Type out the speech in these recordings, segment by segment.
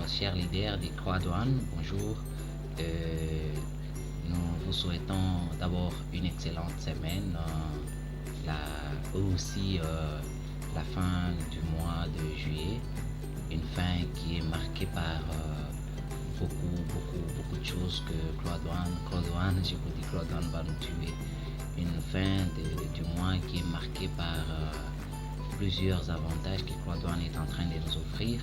chers leaders des Croix-Douane, bonjour. Nous vous souhaitons d'abord une excellente semaine, aussi la fin du mois de juillet, une fin qui est marquée par beaucoup de choses que Croix-Douane, je vous dis Croix-Douane va nous tuer. Une fin du mois qui est marquée par plusieurs avantages que Croix-Douane est en train de nous offrir.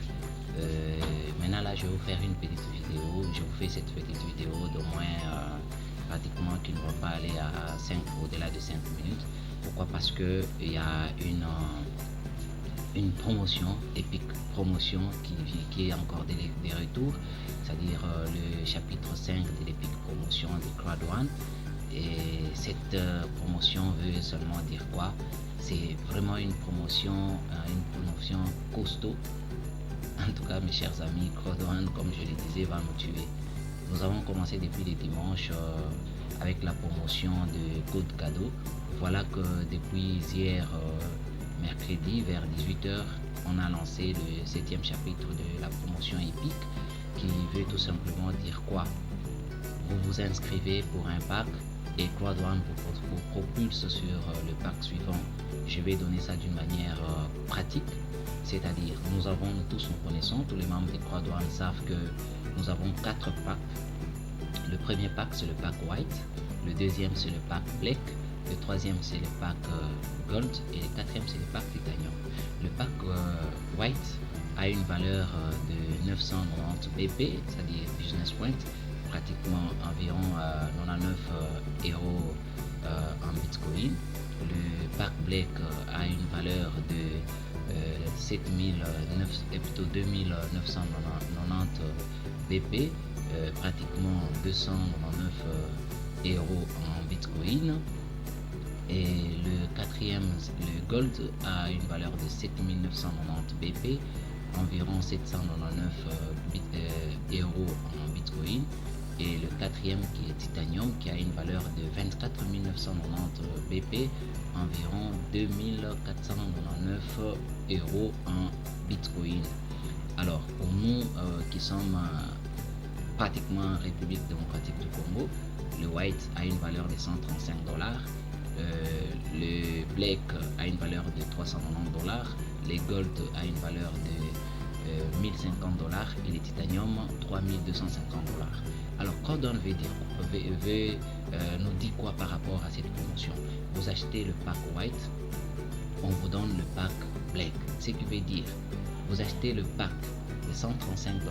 Maintenant là, je vais vous faire une petite vidéo. Je vous fais cette petite vidéo d'au moins pratiquement qui ne va pas aller à au-delà de 5 minutes. Pourquoi? Parce que il y a une promotion, épique promotion qui est encore des retours, c'est-à-dire le chapitre 5 de l'épique promotion de Croix-Douane. Et cette promotion veut seulement dire quoi? C'est vraiment une promotion costaud. En tout cas, mes chers amis, Croix-Douane, comme je le disais, va nous tuer. Nous avons commencé depuis le dimanche avec la promotion de code cadeau. Voilà que depuis hier, mercredi, vers 18h, on a lancé le 7e chapitre de la promotion épique qui veut tout simplement dire quoi? Vous vous inscrivez pour un pack et Croix-Douane vous propulse sur le pack suivant. Je vais donner ça d'une manière pratique, c'est-à-dire nous connaissons, tous les membres de Croix-Douane savent que nous avons 4 packs. Le premier pack c'est le pack White, le deuxième c'est le pack Black, le troisième c'est le pack Gold et le quatrième c'est le pack Titanium. Le pack White a une valeur de 990 BP, c'est-à-dire Business Point, pratiquement environ 99 euros en Bitcoin. Le pack Black a une valeur de 2990 BP, pratiquement 299 euros en Bitcoin. Et le quatrième, le Gold, a une valeur de 7990 BP, environ 799 euros en Bitcoin. Et le quatrième qui est Titanium qui a une valeur de 24 990 BP, environ 2499 euros en Bitcoin. Alors pour nous qui sommes pratiquement en République démocratique du Congo, le White a une valeur de 135 $, le Black a une valeur de 390 $, le Gold a une valeur de 1050 $ et le Titanium 3250 $. Alors Croix-Douane nous dit quoi par rapport à cette promotion? Vous achetez le pack White, on vous donne le pack Black, ce qui veut dire vous achetez le pack de 135 $,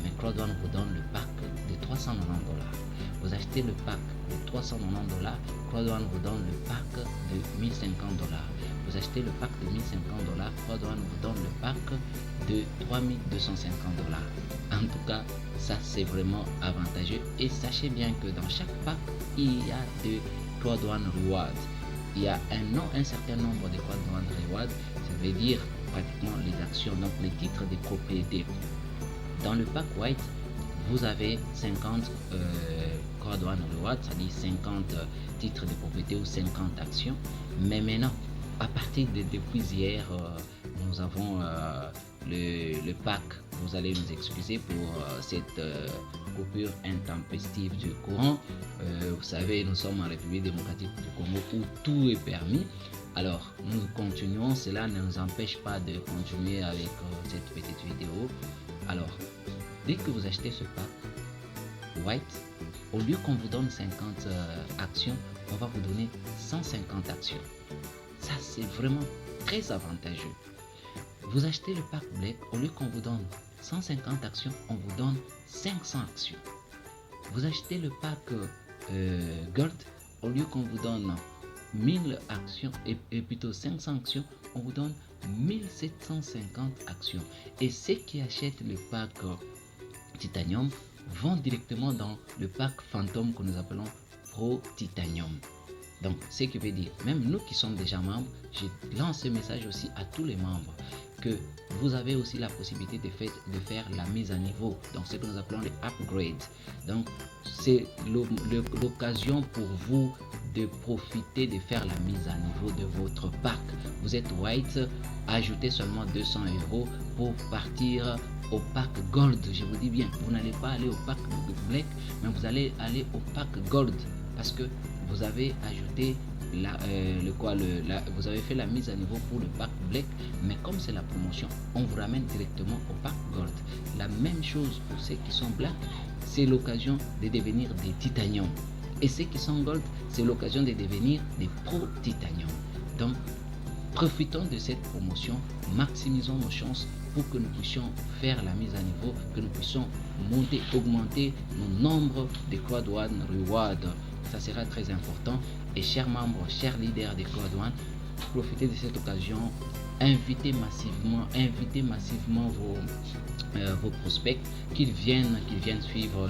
mais Croix-Douane vous donne le pack de 390 $. Vous achetez le pack de 390 $, Croix-Douane vous donne le pack de 1050 $. Vous achetez le pack de 1050 $, Croix-Douane vous donne le pack de 3250 $. En tout cas, ça c'est vraiment avantageux. Et sachez bien que dans chaque pack, il y a de Croix-Douane Reward. Il y a un certain nombre de Croix-Douane Reward, ça veut dire pratiquement les actions, donc les titres de propriété. Dans le pack White, vous avez 50 Croix-Douane Reward, c'est-à-dire 50 titres de propriété ou 50 actions. Mais maintenant, à partir de depuis hier, nous avons le pack. Vous allez nous excuser pour cette coupure intempestive du courant. Vous savez, nous sommes en République démocratique du Congo où tout est permis. Alors, nous continuons. Cela ne nous empêche pas de continuer avec cette petite vidéo. Alors, dès que vous achetez ce pack White, au lieu qu'on vous donne 50 actions, on va vous donner 150 actions. Ça, c'est vraiment très avantageux. Vous achetez le pack Black, au lieu qu'on vous donne 150 actions, on vous donne 500 actions. Vous achetez le pack Gold, au lieu qu'on vous donne 1000 actions et plutôt 500 actions, on vous donne 1750 actions. Et ceux qui achètent le pack Titanium vont directement dans le pack Phantom que nous appelons Pro Titanium. Donc, ce qui veut dire, même nous qui sommes déjà membres, je lance ce message aussi à tous les membres, que vous avez aussi la possibilité de faire la mise à niveau, donc ce que nous appelons les upgrades. Donc c'est l'occasion pour vous de profiter de faire la mise à niveau de votre pack. Vous êtes white, ajoutez seulement 200 € pour partir au pack gold. Je vous dis bien, vous n'allez pas aller au pack black, mais vous allez aller au pack gold parce que vous avez ajouté vous avez fait la mise à niveau pour le pack black, mais comme c'est la promotion, on vous ramène directement au pack gold. La même chose pour ceux qui sont black, c'est l'occasion de devenir des titanium, et ceux qui sont gold, c'est l'occasion de devenir des pro titanium. Donc profitons de cette promotion, maximisons nos chances pour que nous puissions faire la mise à niveau, que nous puissions augmenter nos nombres de Cloud One Reward. Ça sera très important. Et chers membres, chers leaders de Cloud One, profitez de cette occasion, invitez massivement vos prospects, qu'ils viennent suivre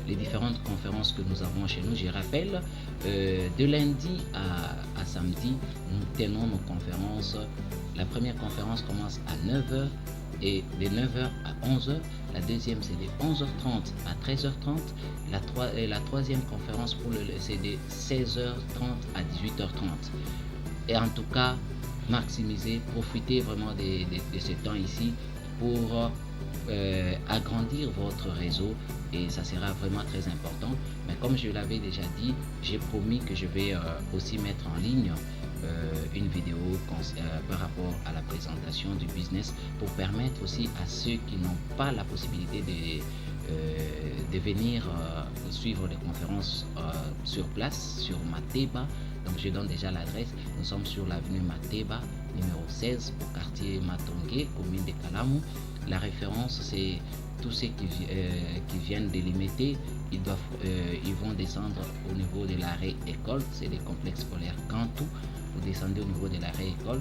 les différentes conférences que nous avons chez nous. Je rappelle, de lundi à samedi, nous tenons nos conférences. La première conférence commence à 9h et de 9h à 11h. La deuxième, c'est de 11h30 à 13h30. La troisième conférence, c'est de 16h30 à 18h30. Et en tout cas, maximisez, profitez vraiment de ce temps ici pour agrandir votre réseau, et ça sera vraiment très important. Mais comme je l'avais déjà dit, j'ai promis que je vais aussi mettre en ligne une vidéo par rapport à la présentation du business, pour permettre aussi à ceux qui n'ont pas la possibilité de venir suivre les conférences sur place, sur Mateba. Donc je donne déjà l'adresse. Nous sommes sur l'avenue Mateba, numéro 16, au quartier Matongé, commune de Kalamu. La référence, c'est tous ceux qui viennent de Limité, ils vont descendre au niveau de l'arrêt école, c'est le complexe scolaire Kantou. Vous descendez au niveau de l'arrêt école,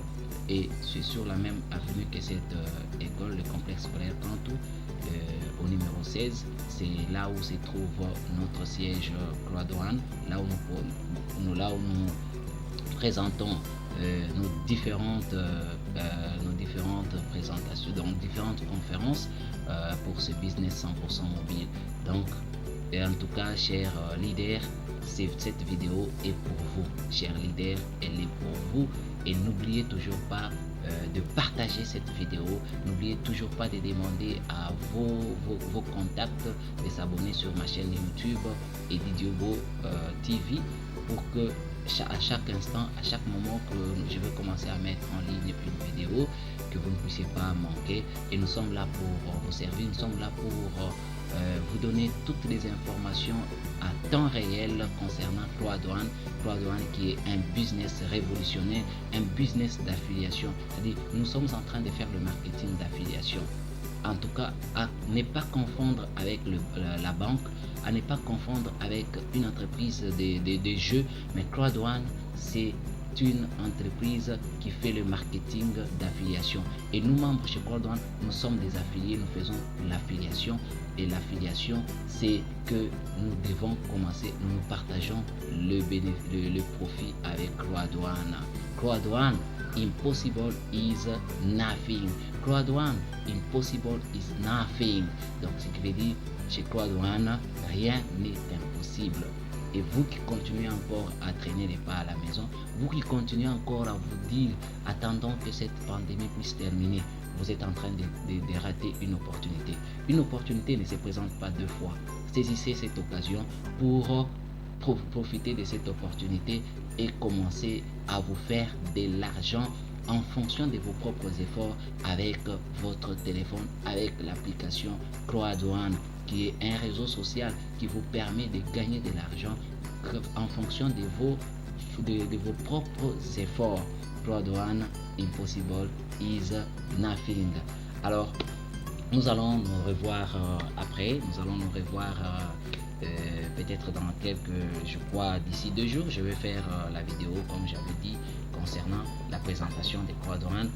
et c'est sur la même avenue que cette école, le complexe scolaire Kantou, au numéro 16. C'est là où se trouve notre siège Cloud One, là où nous présentons nos différentes présentations, donc différentes conférences pour ce business 100% mobile. Donc, et en tout cas, chers leaders, cette vidéo est pour vous. Chers leaders, elle est pour vous. Et n'oubliez toujours pas de partager cette vidéo. N'oubliez toujours pas de demander à vos contacts de s'abonner sur ma chaîne YouTube et Didiobo TV, pour que à chaque instant, à chaque moment que je vais commencer à mettre en ligne une vidéo, que vous ne puissiez pas manquer. Et nous sommes là pour vous servir, nous sommes là pour vous donner toutes les informations à temps réel concernant Cloud One. Cloud One qui est un business révolutionnaire, un business d'affiliation. C'est-à-dire, nous sommes en train de faire le marketing d'affiliation. En tout cas, à ne pas confondre avec la banque, à ne pas confondre avec une entreprise de jeux, mais Cloud One, c'est une entreprise qui fait le marketing d'affiliation. Et nous, membres chez Cloud One, nous sommes des affiliés, nous faisons l'affiliation. Et l'affiliation, c'est que nous devons commencer, nous partageons le profit avec Cloud One. Cloud One, impossible is nothing. Cloud One, impossible is nothing. Donc, ce qui veut dire, chez Cloud One, rien n'est impossible. Et vous qui continuez encore à traîner les pas à la maison, vous qui continuez encore à vous dire, attendons que cette pandémie puisse terminer, vous êtes en train de rater une opportunité. Une opportunité ne se présente pas deux fois. Saisissez cette occasion pour profiter de cette opportunité et commencer à vous faire de l'argent en fonction de vos propres efforts avec votre téléphone, avec l'application Cloud One, qui est un réseau social qui vous permet de gagner de l'argent en fonction de vos propres efforts. Cloud One, impossible is nothing. Alors, nous allons nous revoir après, nous allons nous revoir peut-être dans je crois d'ici 2 jours, je vais faire la vidéo comme j'avais dit concernant la présentation de Cloud One